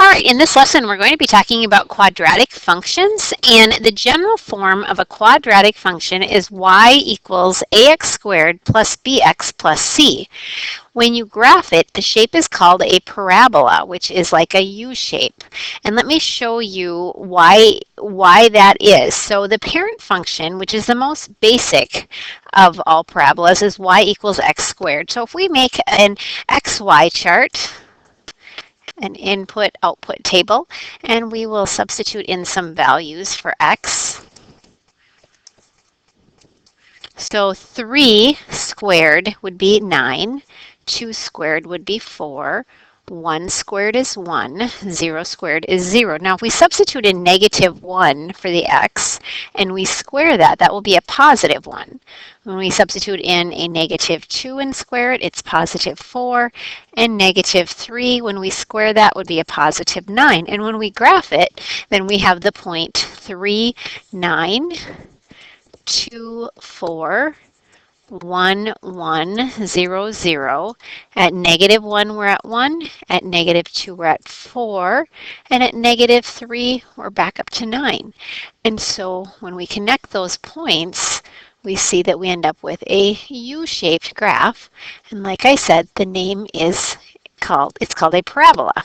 All right, in this lesson, we're going to be talking about quadratic functions, and the general form of a quadratic function is y equals ax squared plus bx plus c. When you graph it, the shape is called a parabola, which is like a U shape. And let me show you why that is. So the parent function, which is the most basic of all parabolas, is y equals x squared. So if we make an xy chart, an input-output table, and we will substitute in some values for x. So 3 squared would be 9, 2 squared would be 4, 1 squared is 1, 0 squared is 0. Now if we substitute in negative 1 for the x and we square that, that will be a positive 1. When we substitute in a negative 2 and square it, it's positive 4. And negative 3, when we square that, would be a positive 9. And when we graph it, then we have the point 3, 9, 2, 4, 1, 1, 0, 0. At negative 1, we're at 1. At negative 2, we're at 4. And at negative 3, we're back up to 9. And so when we connect those points, we see that we end up with a U-shaped graph. And like I said, the name is called a parabola.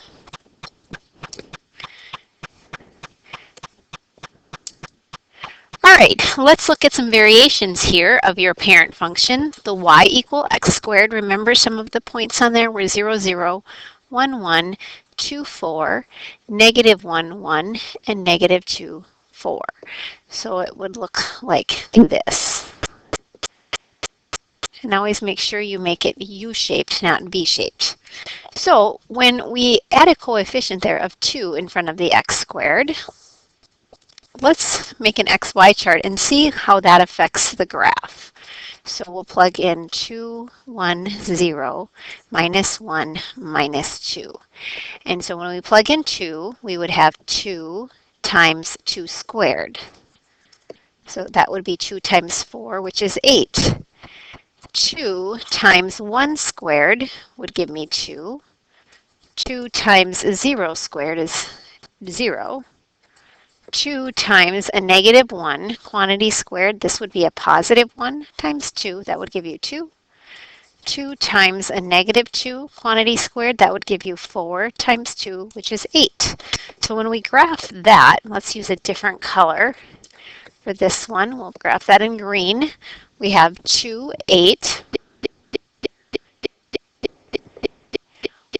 All right, let's look at some variations here of your parent function. The y equal x squared. Remember some of the points on there were 0, 0, 1, 1, 2, 4, negative 1, 1, and negative 2, 4. So it would look like this. And always make sure you make it U-shaped, not V-shaped. So when we add a coefficient there of 2 in front of the x squared, let's make an xy chart and see how that affects the graph. So we'll plug in 2, 1, 0, minus 1, minus 2. And so when we plug in 2, we would have 2 times 2 squared. So that would be 2 times 4, which is 8. 2 times 1 squared would give me 2. 2 times 0 squared is 0. 2 times a negative 1, quantity squared, this would be a positive 1 times 2, that would give you 2. 2 times a negative 2, quantity squared, that would give you 4 times 2, which is 8. So when we graph that, let's use a different color for this one. We'll graph that in green. We have 2, 8,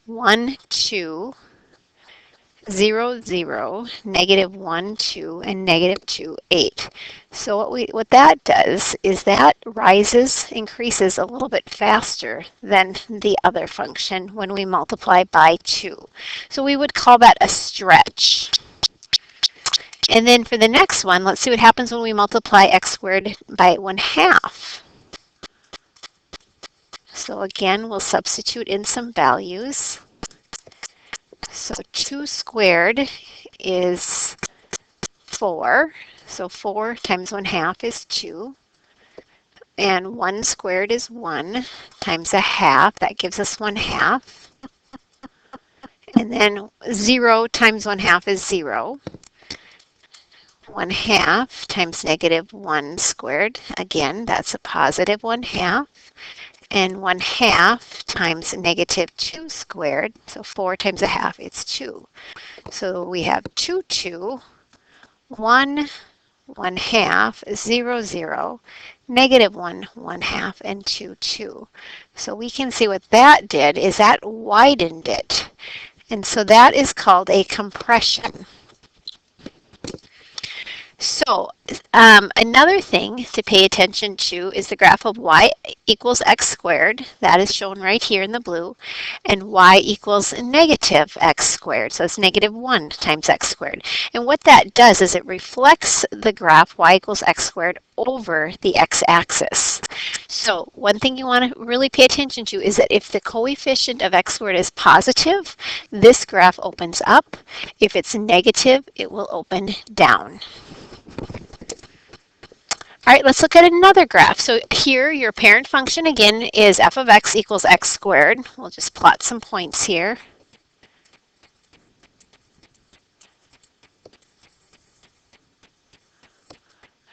1, 2, 0, 0, negative 1, 2, and negative 2, 8. So what that does is that increases a little bit faster than the other function when we multiply by 2. So we would call that a stretch. And then for the next one, let's see what happens when we multiply x squared by 1/2. So again, we'll substitute in some values. So 2 squared is 4. So 4 times 1/2 is 2. And 1 squared is 1 times 1/2. That gives us 1/2. And then 0 times 1/2 is 0. 1/2 times negative 1 squared. Again, that's a positive 1/2. And 1/2 times negative 2 squared, so 4 times 1/2, it's 2. So we have 2, 2, 1, 1/2, 0, 0, negative 1, 1/2, and 2, 2. So we can see what that did is that widened it. And so that is called a compression. So another thing to pay attention to is the graph of y equals x squared. That is shown right here in the blue. And y equals negative x squared. So it's negative 1 times x squared. And what that does is it reflects the graph y equals x squared over the x-axis. So one thing you want to really pay attention to is that if the coefficient of x squared is positive, this graph opens up. If it's negative, it will open down. All right, let's look at another graph. So here, your parent function, again, is f of x equals x squared. We'll just plot some points here.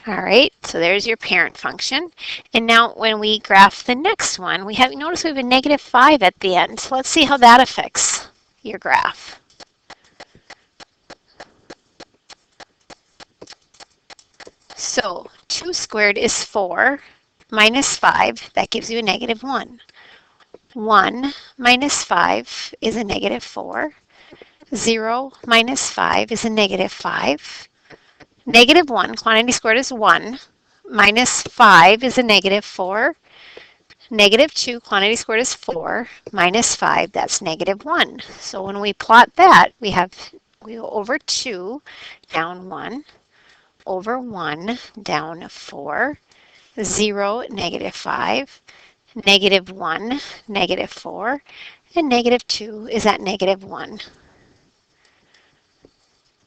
All right, so there's your parent function. And now when we graph the next one, notice we have a negative 5 at the end. So let's see how that affects your graph. So 2 squared is 4 minus 5. That gives you a negative 1. 1 minus 5 is a negative 4. 0 minus 5 is a negative 5. Negative 1, quantity squared is 1. Minus 5 is a negative 4. Negative 2, quantity squared is 4. Minus 5, that's negative 1. So when we plot that, we go over 2, down 1, over 1, down 4, 0, negative 5, negative 1, negative 4, and negative 2 is at negative 1.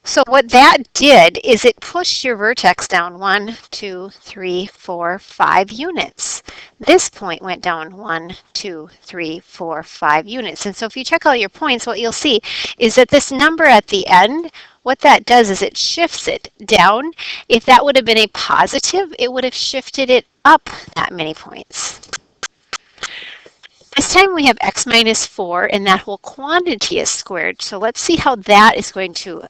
So what that did is it pushed your vertex down 1, 2, 3, 4, 5 units. This point went down 1, 2, 3, 4, 5 units. And so if you check all your points, what you'll see is that this number at the end, what that does is it shifts it down. If that would have been a positive, it would have shifted it up that many points. This time we have x minus 4, and that whole quantity is squared. So let's see how that is going to,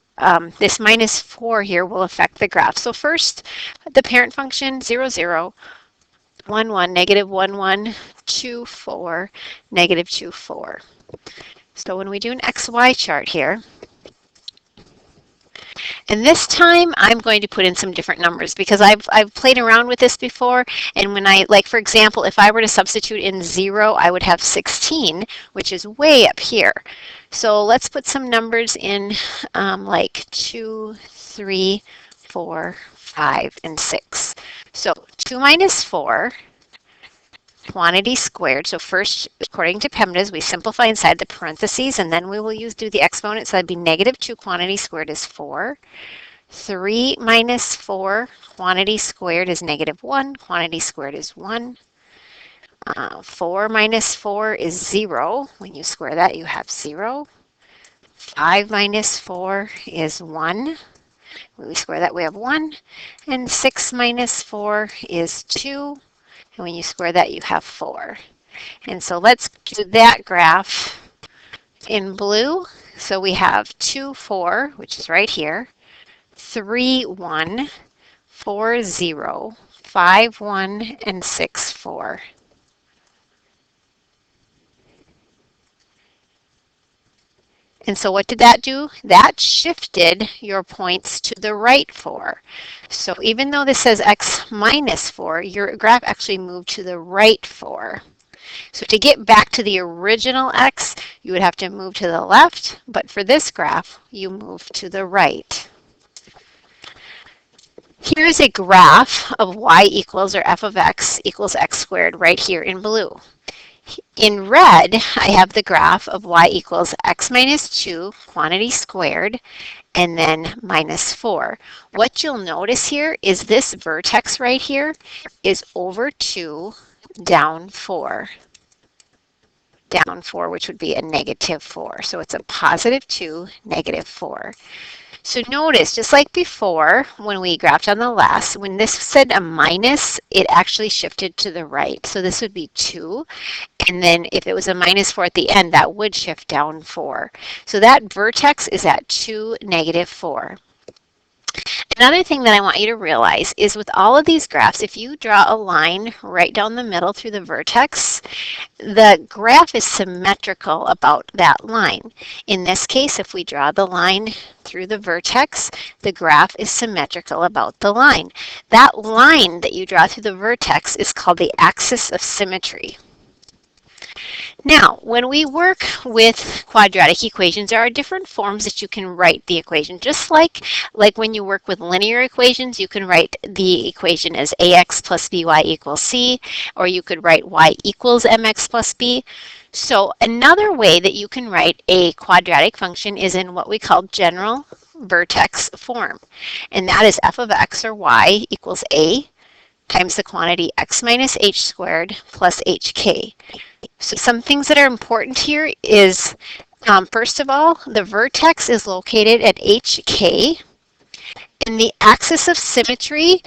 this minus 4 here will affect the graph. So first, the parent function, 0, 0, 1, 1, negative 1, 1, 2, 4, negative 2, 4. So when we do an xy chart here, and this time I'm going to put in some different numbers because I've played around with this before, and when like for example, if I were to substitute in 0, I would have 16, which is way up here. So let's put some numbers in like 2, 3, 4, 5, and 6. So 2 minus 4, quantity squared. So first, according to PEMDAS, we simplify inside the parentheses, and then we will do the exponent. So that'd be negative 2 quantity squared is 4. 3 minus 4 quantity squared is negative 1. Quantity squared is 1. 4 minus 4 is 0. When you square that, you have 0. 5 minus 4 is 1. When we square that, we have 1. And 6 minus 4 is 2. And when you square that, you have 4. And so let's do that graph in blue. So we have 2, 4, which is right here, 3, 1, 4, 0, 5, 1, and 6, 4. And so what did that do? That shifted your points to the right 4. So even though this says x minus 4, your graph actually moved to the right 4. So to get back to the original x, you would have to move to the left, but for this graph, you move to the right. Here's a graph of y equals, or f of x equals x squared right here in blue. In red, I have the graph of y equals x minus 2, quantity squared, and then minus 4. What you'll notice here is this vertex right here is over 2, down 4. Down 4, which would be a negative 4. So it's a positive 2, negative 4. So notice, just like before, when we graphed on the last, when this said a minus, it actually shifted to the right. So this would be 2. And then if it was a minus 4 at the end, that would shift down 4. So that vertex is at 2, negative 4. Another thing that I want you to realize is with all of these graphs, if you draw a line right down the middle through the vertex, the graph is symmetrical about that line. In this case, if we draw the line through the vertex, the graph is symmetrical about the line. That line that you draw through the vertex is called the axis of symmetry. Now, when we work with quadratic equations, there are different forms that you can write the equation. Just like when you work with linear equations, you can write the equation as ax plus by equals c, or you could write y equals mx plus b. So another way that you can write a quadratic function is in what we call general vertex form. And that is f of x, or y, equals a times the quantity x minus h squared plus hk. So some things that are important here is, first of all, the vertex is located at hk, and the axis of symmetry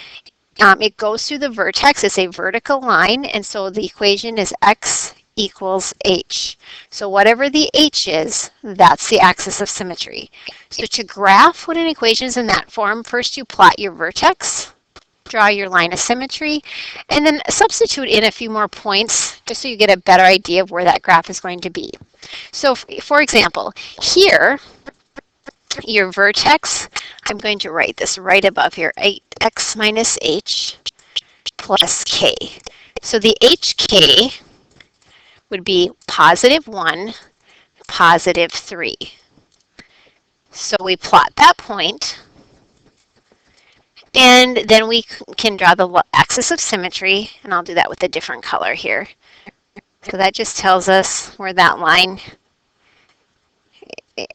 it goes through the vertex. It's a vertical line, and so the equation is x equals h. So whatever the h is, that's the axis of symmetry. So to graph when an equation is in that form, first you plot your vertex, draw your line of symmetry, and then substitute in a few more points just so you get a better idea of where that graph is going to be. So for example, here, your vertex, I'm going to write this right above here, 8x minus h plus k. So the hk would be positive 1, positive 3. So we plot that point, and then we can draw the axis of symmetry, and I'll do that with a different color here. So that just tells us where that line,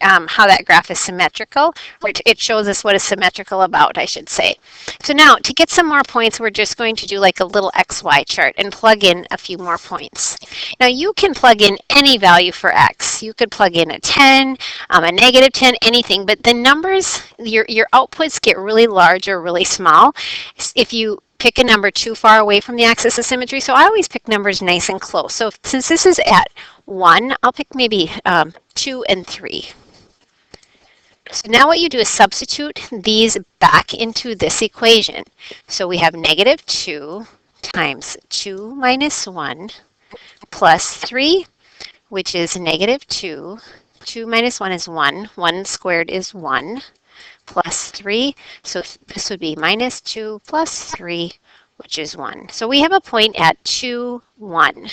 how that graph is symmetrical, or it shows us what is symmetrical about, I should say. So now, to get some more points, we're just going to do like a little XY chart and plug in a few more points. Now, you can plug in any value for X. You could plug in a 10, a negative 10, anything, but the numbers, your outputs get really large or really small if you pick a number too far away from the axis of symmetry. So I always pick numbers nice and close. So since this is at 1, I'll pick maybe 2 and 3. So now what you do is substitute these back into this equation. So we have negative 2 times 2 minus 1 plus 3, which is negative 2. 2 minus 1 is 1. 1 squared is 1 plus 3. So this would be minus 2 plus 3, which is 1. So we have a point at 2, 1.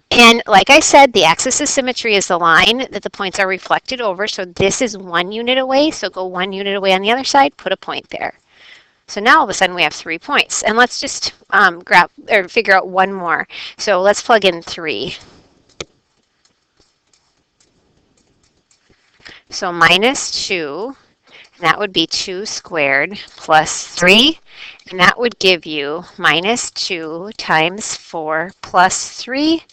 And like I said, the axis of symmetry is the line that the points are reflected over. So this is 1 unit away. So go 1 unit away on the other side, put a point there. So now all of a sudden we have 3 points. And let's just figure out one more. So let's plug in 3. So minus 2, and that would be 2 squared plus 3. And that would give you minus 2 times 4 plus 3,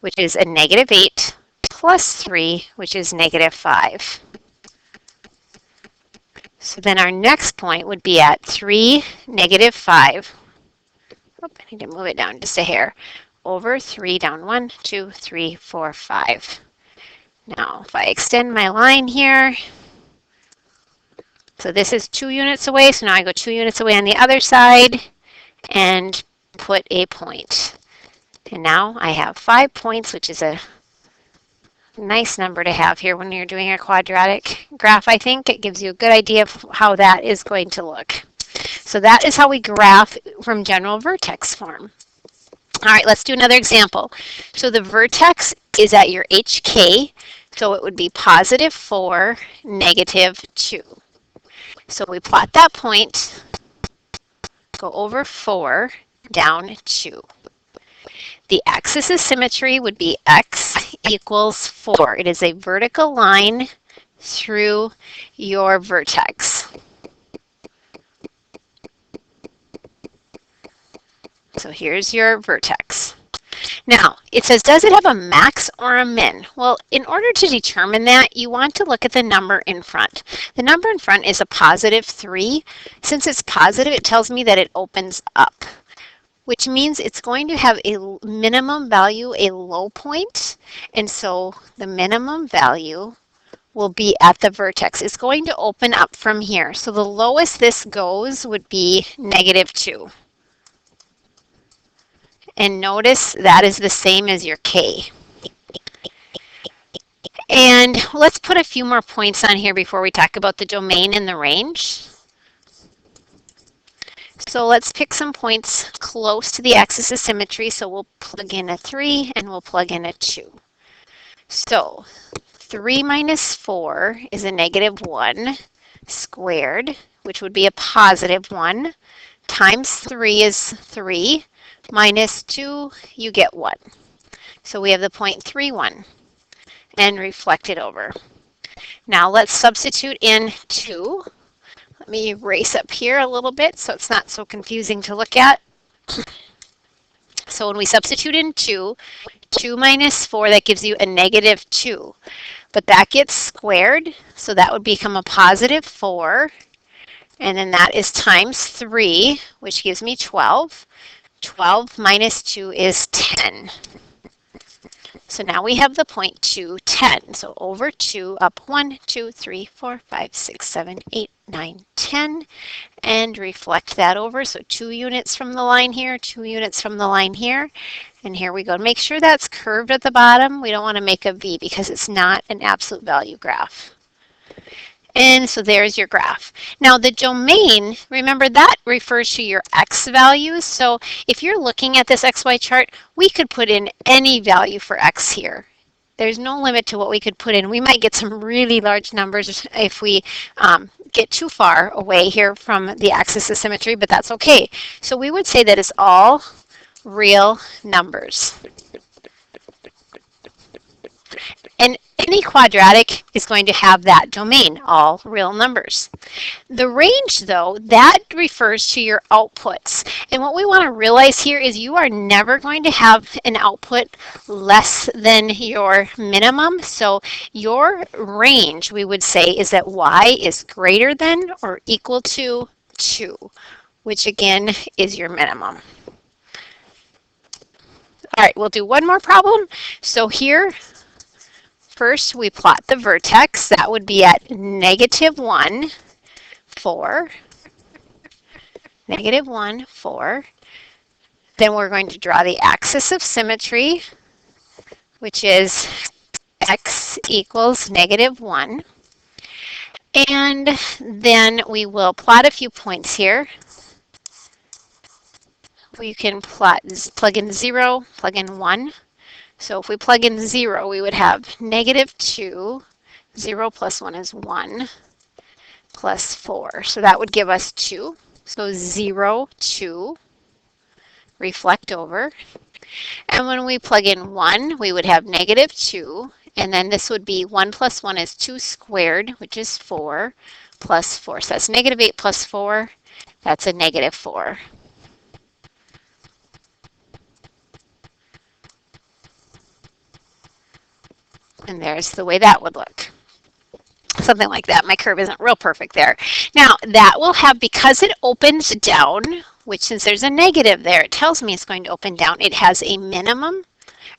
which is a negative 8, plus 3, which is negative 5. So then our next point would be at 3, negative 5. Oh, I need to move it down just a hair. Over 3, down 1, 2, 3, 4, 5. Now, if I extend my line here, so this is 2 units away, so now I go 2 units away on the other side and put a point. And now I have 5 points, which is a nice number to have here when you're doing a quadratic graph, I think. It gives you a good idea of how that is going to look. So that is how we graph from general vertex form. All right, let's do another example. So the vertex is at your HK, so it would be positive 4, negative 2. So we plot that point, go over 4, down 2. The axis of symmetry would be x equals 4. It is a vertical line through your vertex. So here's your vertex. Now, it says, does it have a max or a min? Well, in order to determine that, you want to look at the number in front. The number in front is a positive 3. Since it's positive, it tells me that it opens up, which means it's going to have a minimum value, a low point, and so the minimum value will be at the vertex. It's going to open up from here. So the lowest this goes would be negative 2. And notice that is the same as your K. And let's put a few more points on here before we talk about the domain and the range. So let's pick some points close to the axis of symmetry. So we'll plug in a 3 and we'll plug in a 2. So 3 minus 4 is a negative 1 squared, which would be a positive 1, times 3 is 3, minus 2, you get 1. So we have the point 3, 1, and reflect it over. Now let's substitute in 2. Let me erase up here a little bit so it's not so confusing to look at. So when we substitute in 2, 2 minus 4, that gives you a negative 2. But that gets squared, so that would become a positive 4. and then that is times 3, which gives me 12. 12 minus 2 is 10. So now we have the point 2, 10. So over 2, up 1, 2, 3, 4, 5, 6, 7, 8, 9, 10, and reflect that over. So 2 units from the line here, 2 units from the line here, and here we go. Make sure that's curved at the bottom. We don't want to make a V because it's not an absolute value graph. And so there's your graph. Now the domain, remember that refers to your x values. So if you're looking at this xy chart, we could put in any value for x here. There's no limit to what we could put in. We might get some really large numbers if we get too far away here from the axis of symmetry, but that's okay. So we would say that it's all real numbers. And any quadratic is going to have that domain, all real numbers. The range, though, that refers to your outputs. And what we want to realize here is you are never going to have an output less than your minimum. So your range, we would say, is that y is greater than or equal to 2, which again is your minimum. All right, we'll do one more problem. So here, first, we plot the vertex. That would be at -1, 4. -1, 4. Then we're going to draw the axis of symmetry, which is x equals -1. And then we will plot a few points here. We can plug in 0, plug in 1. So if we plug in 0, we would have -2, 0 plus 1 is 1, plus 4. So that would give us 2. So 0, 2, reflect over. And when we plug in 1, we would have -2. And then this would be 1 plus 1 is 2 squared, which is 4, plus 4. So that's -8 plus 4. That's a -4. And there's the way that would look. Something like that. My curve isn't real perfect there. Now, that will have, because it opens down, which since there's a negative there, it tells me it's going to open down. It has a minimum,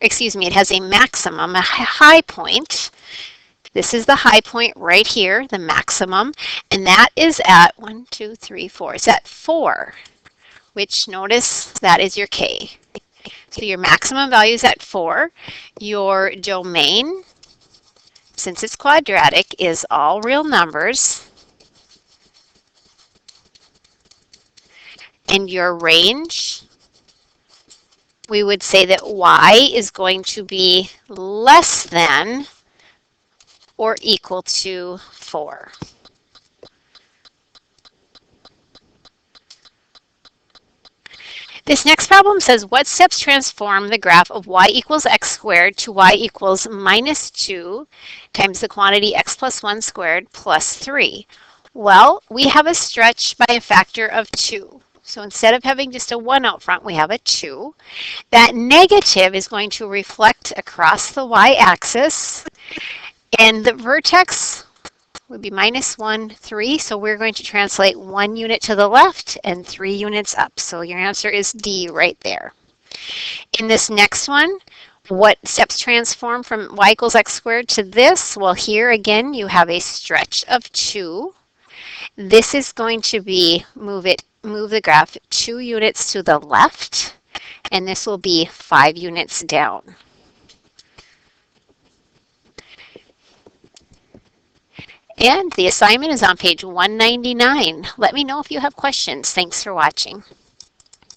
excuse me, it has a maximum, a high point. This is the high point right here, the maximum, and that is at 1, 2, 3, 4. It's at 4, which notice that is your K. So your maximum value is at 4. Your domain, since it's quadratic, is all real numbers. And your range, we would say that y is going to be less than or equal to 4. This next problem says, what steps transform the graph of y equals x squared to y equals -2 times the quantity x plus 1 squared plus 3? Well, we have a stretch by a factor of 2. So instead of having just a 1 out front, we have a 2. That negative is going to reflect across the y-axis, and the vertex would be -1, 3. So we're going to translate 1 unit to the left and 3 units up. So your answer is D right there. In this next one, what steps transform from y equals x squared to this? Well, here again, you have a stretch of 2. This is going to be move the graph 2 units to the left, and this will be 5 units down. And the assignment is on page 199. Let me know if you have questions. Thanks for watching.